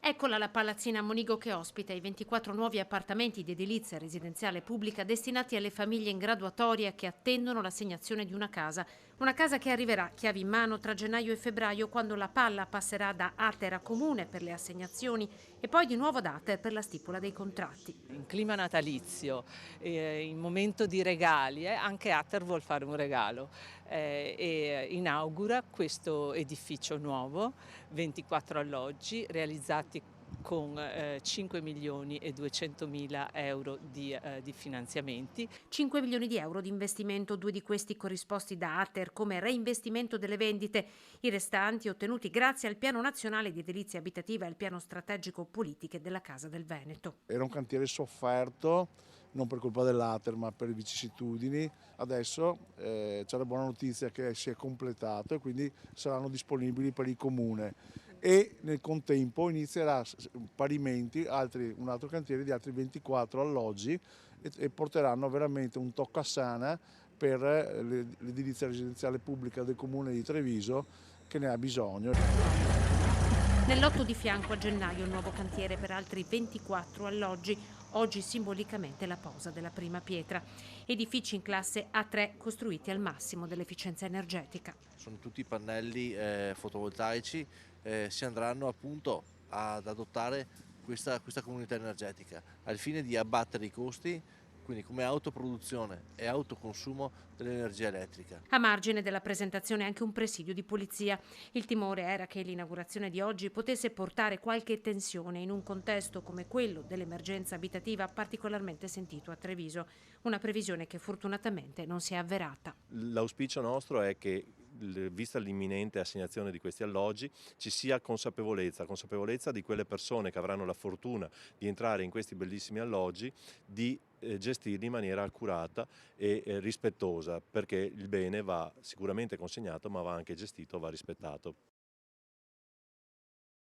Eccola la palazzina Monigo che ospita i 24 nuovi appartamenti di edilizia residenziale pubblica destinati alle famiglie in graduatoria che attendono l'assegnazione di una casa. Una casa che arriverà chiavi in mano tra gennaio e febbraio, quando la palla passerà da Ater a Comune per le assegnazioni e poi di nuovo ad Ater per la stipula dei contratti. In clima natalizio, in momento di regali, anche Ater vuol fare un regalo e inaugura questo edificio nuovo, 24 alloggi realizzati con 5 milioni e 200 mila euro di finanziamenti. 5 milioni di euro di investimento, 2 di questi corrisposti da Ater come reinvestimento delle vendite, i restanti ottenuti grazie al Piano Nazionale di Edilizia Abitativa e al Piano Strategico Politiche della Casa del Veneto. Era un cantiere sofferto, non per colpa dell'Ater ma per vicissitudini. Adesso c'è la buona notizia che si è completato e quindi saranno disponibili per il comune e nel contempo inizierà parimenti un altro cantiere di altri 24 alloggi e porteranno veramente un toccasana per l'edilizia residenziale pubblica del comune di Treviso, che ne ha bisogno. Nell'otto di fianco a gennaio il nuovo cantiere per altri 24 alloggi, oggi simbolicamente la posa della prima pietra. Edifici in classe A3 costruiti al massimo dell'efficienza energetica. Sono tutti pannelli fotovoltaici, si andranno appunto ad adottare questa comunità energetica al fine di abbattere i costi, quindi come autoproduzione e autoconsumo dell'energia elettrica. A margine della presentazione anche un presidio di polizia. Il timore era che l'inaugurazione di oggi potesse portare qualche tensione in un contesto come quello dell'emergenza abitativa particolarmente sentito a Treviso. Una previsione che fortunatamente non si è avverata. L'auspicio nostro è che, vista l'imminente assegnazione di questi alloggi, ci sia consapevolezza di quelle persone che avranno la fortuna di entrare in questi bellissimi alloggi, di gestirli in maniera accurata e rispettosa, perché il bene va sicuramente consegnato ma va anche gestito, va rispettato.